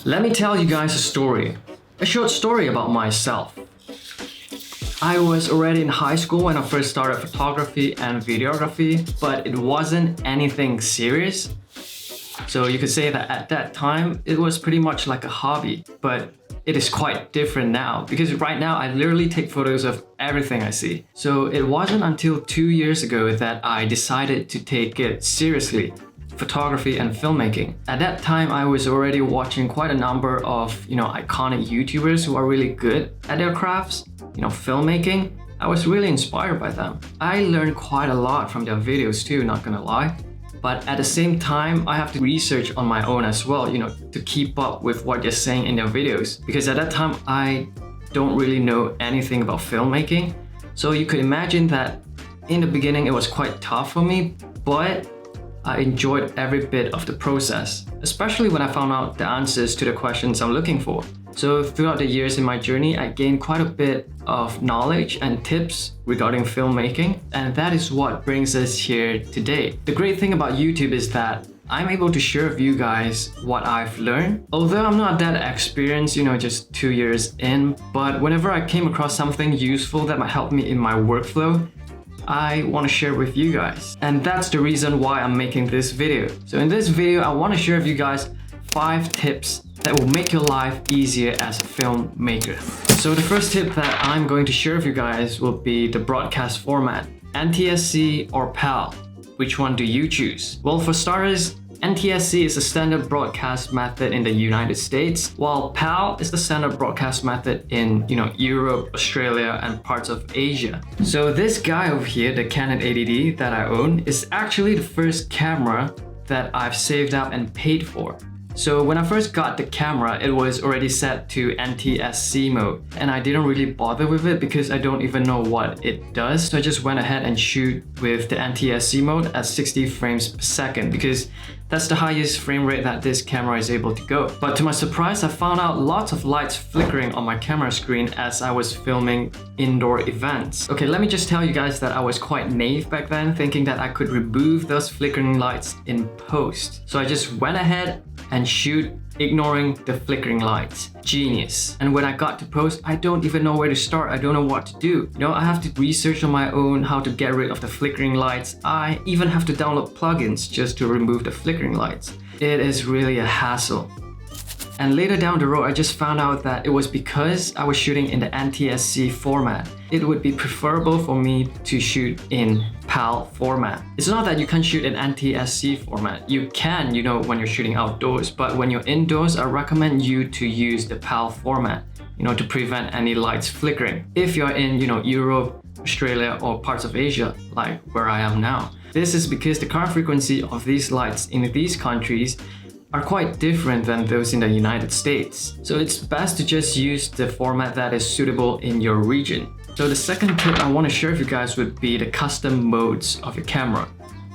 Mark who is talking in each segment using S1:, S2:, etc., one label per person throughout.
S1: Let me tell you guys a short story about myself. I was already in high school when I first started photography and videography, but it wasn't anything serious. So you could say that at that time, it was pretty much like a hobby, but it is quite different now because right now I literally take photos of everything I see. So it wasn't until 2 years ago that I decided to take it seriously, photography and filmmaking. At that time, I was already watching quite a number of, iconic YouTubers who are really good at their crafts, filmmaking. I was really inspired by them. I learned quite a lot from their videos too, not gonna lie. But at the same time, I have to research on my own as well, to keep up with what they're saying in their videos. Because at that time, I don't really know anything about filmmaking. So you could imagine that in the beginning, it was quite tough for me, but I enjoyed every bit of the process, especially when I found out the answers to the questions I'm looking for. So throughout the years in my journey, I gained quite a bit of knowledge and tips regarding filmmaking, and that is what brings us here today. The great thing about YouTube is that I'm able to share with you guys what I've learned. Although I'm not that experienced, just 2 years in, but whenever I came across something useful that might help me in my workflow, I want to share with you guys. And that's the reason why I'm making this video. So in this video, I want to share with you guys 5 tips that will make your life easier as a filmmaker. So the first tip that I'm going to share with you guys will be the broadcast format. NTSC or PAL, which one do you choose? Well, for starters, NTSC is the standard broadcast method in the United States, while PAL is the standard broadcast method in, Europe, Australia, and parts of Asia. So this guy over here, the Canon 80D that I own, is actually the first camera that I've saved up and paid for. So when I first got the camera, it was already set to NTSC mode, and I didn't really bother with it because I don't even know what it does. So I just went ahead and shoot with the NTSC mode at 60 frames per second because that's the highest frame rate that this camera is able to go. But to my surprise, I found out lots of lights flickering on my camera screen as I was filming indoor events. Okay, let me just tell you guys that I was quite naive back then, thinking that I could remove those flickering lights in post. So I just went ahead and shoot ignoring the flickering lights. Genius. And when I got to post, I don't even know where to start. I don't know what to do. I have to research on my own how to get rid of the flickering lights. I even have to download plugins just to remove the flickering lights. It is really a hassle. And later down the road, I just found out that it was because I was shooting in the NTSC format. It would be preferable for me to shoot in PAL format. It's not that you can't shoot in NTSC format. You can, when you're shooting outdoors, but when you're indoors, I recommend you to use the PAL format, to prevent any lights flickering. If you're in, Europe, Australia, or parts of Asia, like where I am now. This is because the current frequency of these lights in these countries are quite different than those in the United States. So it's best to just use the format that is suitable in your region. So the second tip I want to share with you guys would be the custom modes of your camera.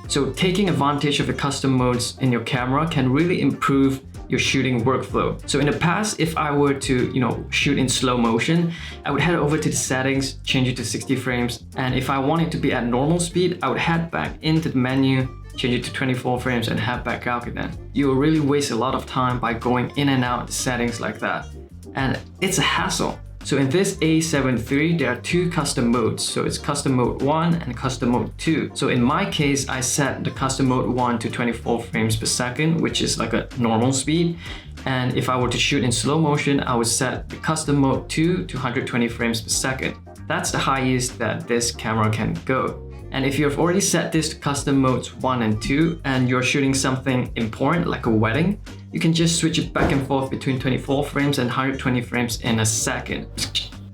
S1: So taking advantage of the custom modes in your camera can really improve your shooting workflow. So in the past, if I were to, shoot in slow motion, I would head over to the settings, change it to 60 frames. And if I want it to be at normal speed, I would head back into the menu, change it to 24 frames and head back out again. You will really waste a lot of time by going in and out of the settings like that. And it's a hassle. So in this A7 III, there are 2 custom modes. So it's custom mode 1 and custom mode 2. So in my case, I set the custom mode 1 to 24 frames per second, which is like a normal speed. And if I were to shoot in slow motion, I would set the custom mode 2 to 120 frames per second. That's the highest that this camera can go. And if you've already set this to custom modes 1 and 2 and you're shooting something important like a wedding, you can just switch it back and forth between 24 frames and 120 frames in a second.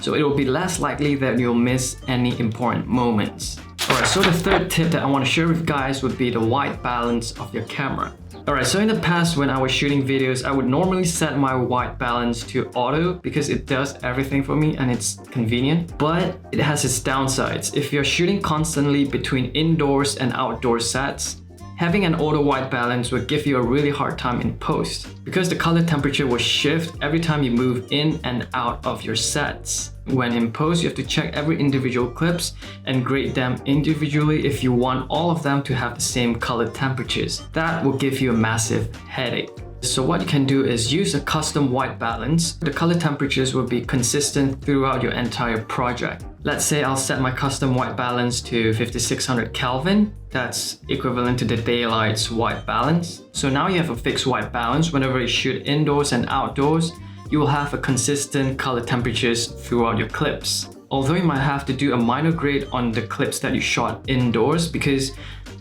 S1: So it will be less likely that you'll miss any important moments. Alright, so the third tip that I want to share with you guys would be the white balance of your camera. Alright, so in the past when I was shooting videos, I would normally set my white balance to auto because it does everything for me and it's convenient, but it has its downsides. If you're shooting constantly between indoors and outdoor sets, having an auto white balance will give you a really hard time in post because the color temperature will shift every time you move in and out of your sets. When in post, you have to check every individual clips and grade them individually if you want all of them to have the same color temperatures. That will give you a massive headache. So what you can do is use a custom white balance. The color temperatures will be consistent throughout your entire project. Let's say I'll set my custom white balance to 5600 Kelvin. That's equivalent to the daylight's white balance. So now you have a fixed white balance. Whenever you shoot indoors and outdoors, you will have a consistent color temperatures throughout your clips. Although you might have to do a minor grade on the clips that you shot indoors because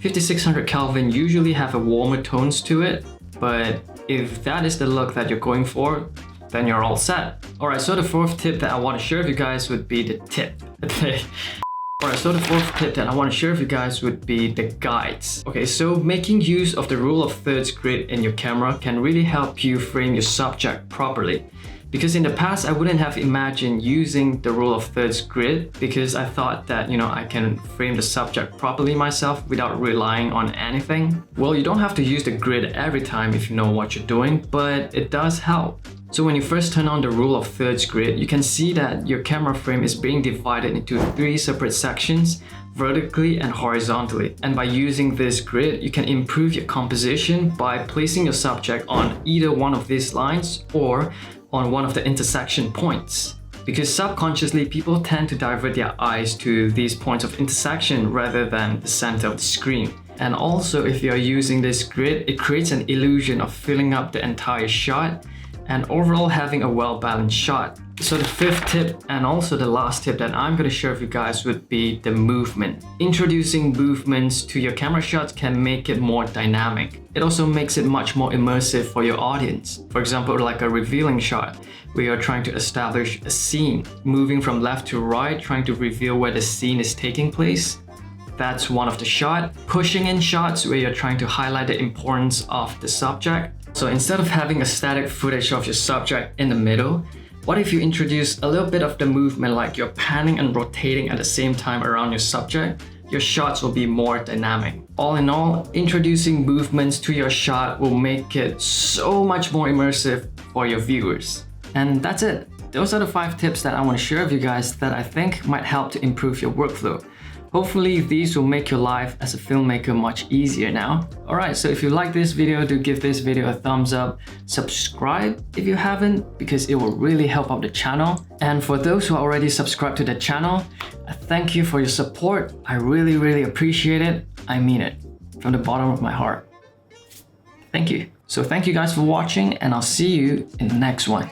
S1: 5600 Kelvin usually have a warmer tones to it. But if that is the look that you're going for, then you're all set. Alright, so the fourth tip that I want to share with you guys would be the guides. Okay, so making use of the rule of thirds grid in your camera can really help you frame your subject properly. Because in the past, I wouldn't have imagined using the rule of thirds grid because I thought that, I can frame the subject properly myself without relying on anything. Well, you don't have to use the grid every time if you know what you're doing, but it does help. So when you first turn on the rule of thirds grid, you can see that your camera frame is being divided into 3 separate sections, vertically and horizontally. And by using this grid, you can improve your composition by placing your subject on either one of these lines or on one of the intersection points. Because subconsciously, people tend to divert their eyes to these points of intersection rather than the center of the screen. And also, if you're using this grid, it creates an illusion of filling up the entire shot and overall having a well-balanced shot. So the fifth tip and also the last tip that I'm going to share with you guys would be the movement. Introducing movements to your camera shots can make it more dynamic. It also makes it much more immersive for your audience. For example, like a revealing shot where you're trying to establish a scene, moving from left to right, trying to reveal where the scene is taking place. That's one of the shots. Pushing in shots where you're trying to highlight the importance of the subject. So instead of having a static footage of your subject in the middle, what if you introduce a little bit of the movement, like you're panning and rotating at the same time around your subject? Your shots will be more dynamic. All in all, introducing movements to your shot will make it so much more immersive for your viewers. And that's it. Those are the 5 tips that I want to share with you guys that I think might help to improve your workflow. Hopefully these will make your life as a filmmaker much easier now. Alright, so if you like this video, do give this video a thumbs up. Subscribe if you haven't, because it will really help out the channel. And for those who are already subscribed to the channel, thank you for your support. I really appreciate it. I mean it from the bottom of my heart. Thank you. So thank you guys for watching, and I'll see you in the next one.